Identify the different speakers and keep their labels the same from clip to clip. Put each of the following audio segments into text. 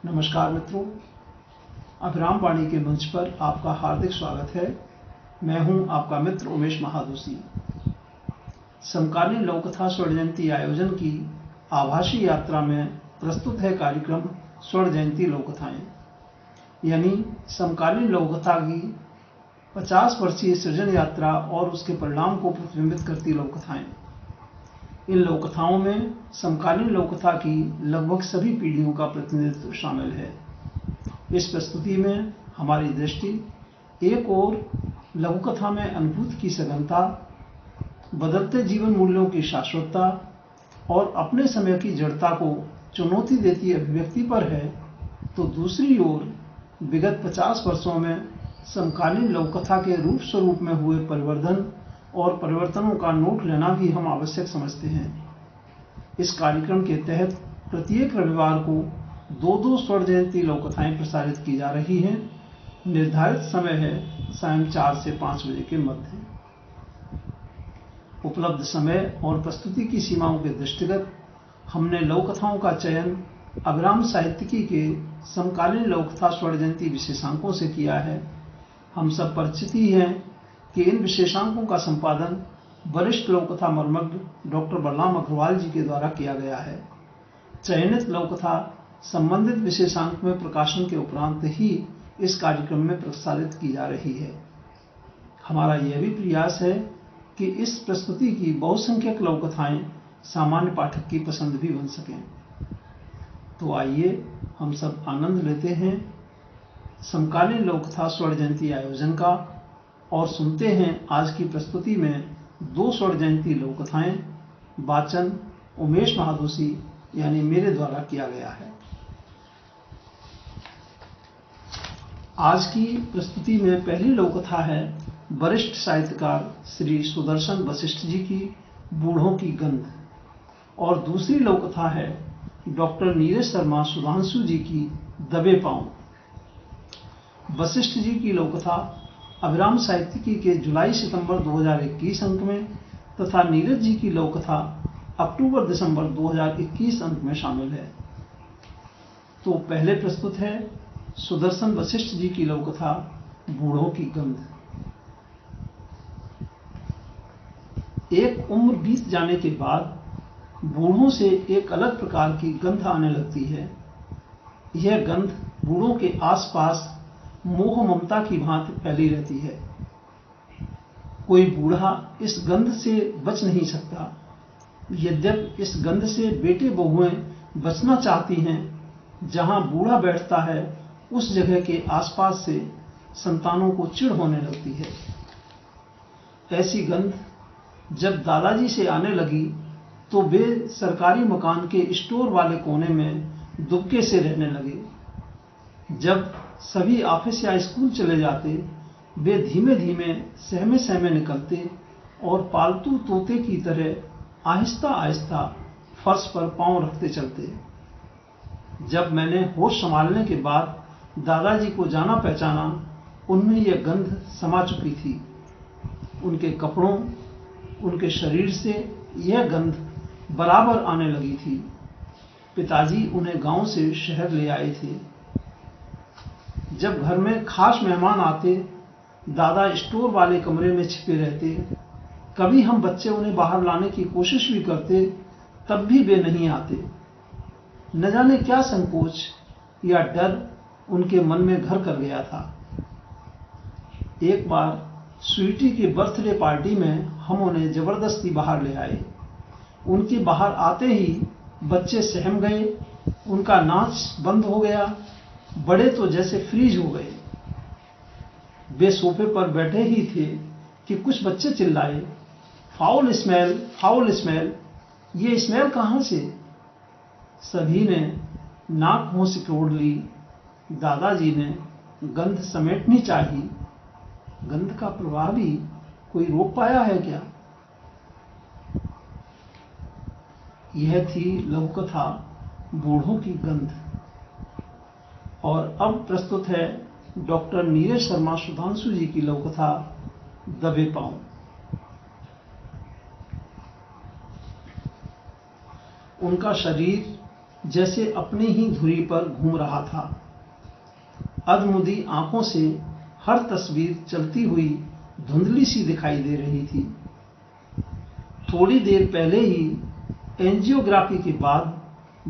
Speaker 1: नमस्कार मित्रों, अभिराम वाणी के मंच पर आपका हार्दिक स्वागत है। मैं हूं आपका मित्र उमेश महादोशी। समकालीन लोककथा स्वर्ण जयंती आयोजन की आभासी यात्रा में प्रस्तुत है कार्यक्रम स्वर्ण जयंती लोककथाएं, यानी समकालीन लोककथा की 50 वर्षीय सृजन यात्रा और उसके परिणाम को प्रतिबिंबित करती लोककथाएं। इन लोककथाओं में समकालीन लोककथा की लगभग सभी पीढ़ियों का प्रतिनिधित्व शामिल है। इस प्रस्तुति में हमारी दृष्टि एक ओर लघुकथा में अनुभूति की सघनता, बदलते जीवन मूल्यों की शाश्वतता और अपने समय की जड़ता को चुनौती देती अभिव्यक्ति पर है, तो दूसरी ओर विगत 50 वर्षों में समकालीन लोककथा के रूप स्वरूप में हुए परिवर्तन और परिवर्तनों का नोट लेना भी हम आवश्यक समझते हैं। इस कार्यक्रम के तहत प्रत्येक रविवार को दो स्वर्ण जयंती लोककथाएं प्रसारित की जा रही हैं। निर्धारित समय है सायं 4 से 5 बजे के मध्य। उपलब्ध समय और प्रस्तुति की सीमाओं के दृष्टिगत हमने लोककथाओं का चयन अभिराम साहित्यिकी के समकालीन लोककथा स्वर्ण जयंती विशेषांकों से किया है। हम सब परिचित ही हैं कि इन विशेषांकों का संपादन वरिष्ठ लोककथा मर्मज्ञ डॉक्टर बलराम अग्रवाल जी के द्वारा किया गया है। चयनित लोककथा संबंधित विशेषांक में प्रकाशन के उपरांत ही इस कार्यक्रम में प्रसारित की जा रही है। हमारा यह भी प्रयास है कि इस प्रस्तुति की बहुसंख्यक लोककथाएं सामान्य पाठक की पसंद भी बन सकें। तो आइए हम सब आनंद लेते हैं समकालीन लोककथा स्वर्ण जयंती आयोजन का और सुनते हैं आज की प्रस्तुति में 2 स्वर्ण जयंती लोककथाएं। वाचन उमेश महादोशी यानी मेरे द्वारा किया गया है। आज की प्रस्तुति में पहली लोककथा है वरिष्ठ साहित्यकार श्री सुदर्शन वशिष्ठ जी की बूढ़ों की गंध, और दूसरी लोककथा है डॉक्टर नीरज शर्मा सुधांशु जी की दबे पांव। वशिष्ठ जी की लोककथा अभिराम साहित्यिकी के जुलाई-सितंबर 2021 अंक में तथा नीरज जी की लोककथा अक्टूबर-दिसंबर 2021 अंक में शामिल है। तो पहले प्रस्तुत है सुदर्शन वशिष्ठ जी की लोककथा बूढ़ों की गंध। एक उम्र बीत जाने के बाद बूढ़ों से एक अलग प्रकार की गंध आने लगती है। यह गंध बूढ़ों के आसपास मोह ममता की भांति फैली रहती है। कोई बूढ़ा इस गंध से बच नहीं सकता। यद्यपि इस गंध से बेटे बहुएं बचना चाहती हैं, जहां बूढ़ा बैठता है उस जगह के आसपास से संतानों को चिढ़ होने लगती है। ऐसी गंध जब दादाजी से आने लगी तो वे सरकारी मकान के स्टोर वाले कोने में दुबके से रहने लगे। जब सभी ऑफिस या स्कूल चले जाते, वे धीमे धीमे सहमे सहमे निकलते और पालतू तोते की तरह आहिस्ता आहिस्ता फर्श पर पांव रखते चलते। जब मैंने होश संभालने के बाद दादाजी को जाना पहचाना, उनमें यह गंध समा चुकी थी। उनके कपड़ों, उनके शरीर से यह गंध बराबर आने लगी थी। पिताजी उन्हें गांव से शहर ले आए थे। जब घर में खास मेहमान आते, दादा स्टोर वाले कमरे में छिपे रहते। कभी हम बच्चे उन्हें बाहर लाने की कोशिश भी करते, तब भी वे नहीं आते। न जाने क्या संकोच या डर उनके मन में घर कर गया था। एक बार स्वीटी के बर्थडे पार्टी में हम उन्हें जबरदस्ती बाहर ले आए। उनके बाहर आते ही बच्चे सहम गए, उनका नाच बंद हो गया। बड़े तो जैसे फ्रीज हो गए। वे सोफे पर बैठे ही थे कि कुछ बच्चे चिल्लाए, फाउल स्मेल, फाउल स्मेल। ये स्मेल कहां से? सभी ने नाक मुंह सिकोड़ ली। दादाजी ने गंध समेटनी चाहिए। गंध का प्रवाह भी कोई रोक पाया है क्या? यह थी लघुकथा बूढ़ों की गंध। और अब प्रस्तुत है डॉक्टर नीरज शर्मा सुधांशु जी की लघुकथा दबे पांव। उनका शरीर जैसे अपनी ही धुरी पर घूम रहा था। अधमुंदी आंखों से हर तस्वीर चलती हुई धुंधली सी दिखाई दे रही थी। थोड़ी देर पहले ही एंजियोग्राफी के बाद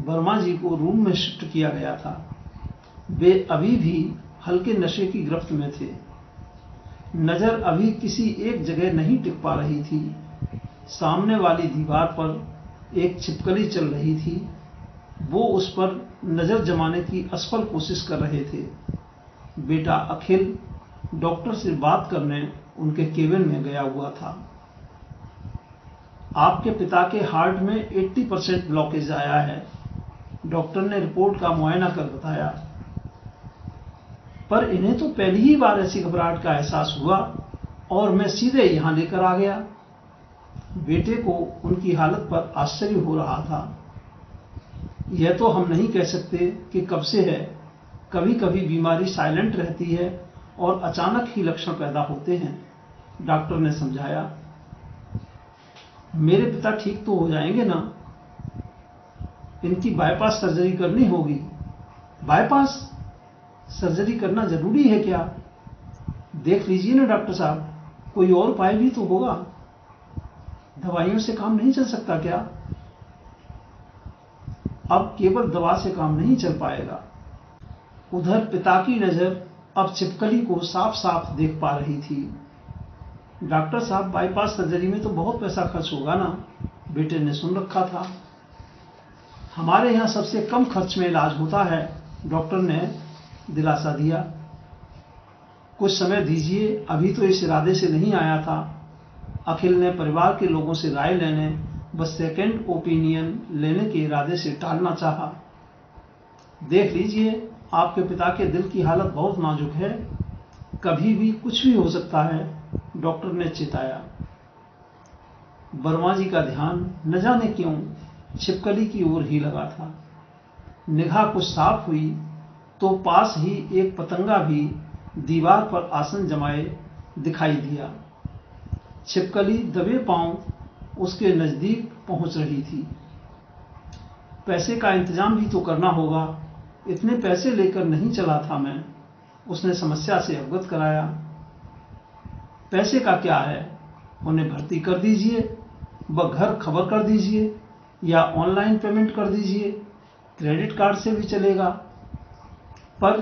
Speaker 1: वर्मा जी को रूम में शिफ्ट किया गया था। वे अभी भी हल्के नशे की गिरफ्त में थे। नजर अभी किसी एक जगह नहीं टिक पा रही थी। सामने वाली दीवार पर एक छिपकली चल रही थी। वो उस पर नजर जमाने की असफल कोशिश कर रहे थे। बेटा अखिल डॉक्टर से बात करने उनके केबिन में गया हुआ था। आपके पिता के हार्ट में 80% ब्लॉकेज आया है, डॉक्टर ने रिपोर्ट का मुआयना कर बताया। पर इन्हें तो पहली ही बार ऐसी घबराहट का एहसास हुआ और मैं सीधे यहां लेकर आ गया। बेटे को उनकी हालत पर आश्चर्य हो रहा था। यह तो हम नहीं कह सकते कि कब से है। कभी कभी बीमारी साइलेंट रहती है और अचानक ही लक्षण पैदा होते हैं, डॉक्टर ने समझाया। मेरे पिता ठीक तो हो जाएंगे ना? इनकी बाईपास सर्जरी करनी होगी। बाईपास सर्जरी करना जरूरी है क्या? देख लीजिए ना डॉक्टर साहब, कोई और उपाय भी तो होगा। दवाइयों से काम नहीं चल सकता क्या? अब केवल दवा से काम नहीं चल पाएगा। उधर पिता की नजर अब छिपकली को साफ साफ देख पा रही थी। डॉक्टर साहब, बाईपास सर्जरी में तो बहुत पैसा खर्च होगा ना? बेटे ने सुन रखा था। हमारे यहाँ सबसे कम खर्च में इलाज होता है, डॉक्टर ने दिलासा दिया। कुछ समय दीजिए, अभी तो इस इरादे से नहीं आया था। अखिल ने परिवार के लोगों से राय लेने, बस सेकेंड ओपिनियन लेने के इरादे से टालना चाहा। देख लीजिए, आपके पिता के दिल की हालत बहुत नाजुक है, कभी भी कुछ भी हो सकता है, डॉक्टर ने चेताया। वर्मा जी का ध्यान न जाने क्यों छिपकली की ओर ही लगा था। निगाह कुछ साफ हुई तो पास ही एक पतंगा भी दीवार पर आसन जमाए दिखाई दिया। छिपकली दबे पांव उसके नजदीक पहुंच रही थी। पैसे का इंतजाम भी तो करना होगा, इतने पैसे लेकर नहीं चला था मैं, उसने समस्या से अवगत कराया। पैसे का क्या है, उन्हें भर्ती कर दीजिए, व घर खबर कर दीजिए या ऑनलाइन पेमेंट कर दीजिए, क्रेडिट कार्ड से भी चलेगा। पर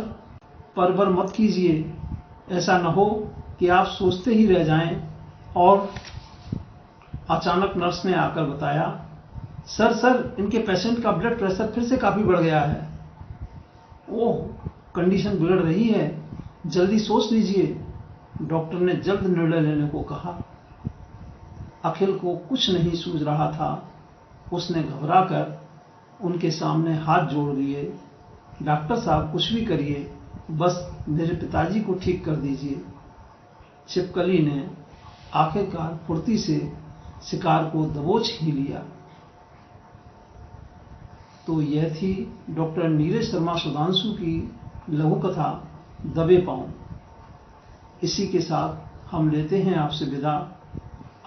Speaker 1: परवर मत कीजिए, ऐसा न हो कि आप सोचते ही रह जाएं। और अचानक नर्स ने आकर बताया, सर इनके पेशेंट का ब्लड प्रेशर फिर से काफी बढ़ गया है। ओह, कंडीशन बिगड़ रही है, जल्दी सोच लीजिए, डॉक्टर ने जल्द निर्णय लेने को कहा। अखिल को कुछ नहीं सूझ रहा था। उसने घबराकर उनके सामने हाथ जोड़ लिए। डॉक्टर साहब, कुछ भी करिए, बस मेरे पिताजी को ठीक कर दीजिए। छिपकली ने आखिरकार फुर्ती से शिकार को दबोच ही लिया। तो यह थी डॉक्टर नीरज शर्मा सुधांशु की लघु कथा दबे पांव। इसी के साथ हम लेते हैं आपसे विदा।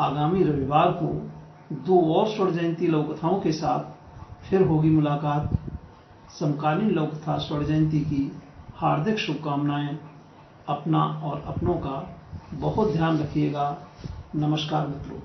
Speaker 1: आगामी रविवार को 2 और स्वर्ण जयंती लघु कथाओं के साथ फिर होगी मुलाकात। समकालीन लघु कथा स्वर्ण जयंती की हार्दिक शुभकामनाएं। अपना और अपनों का बहुत ध्यान रखिएगा। नमस्कार मित्रों।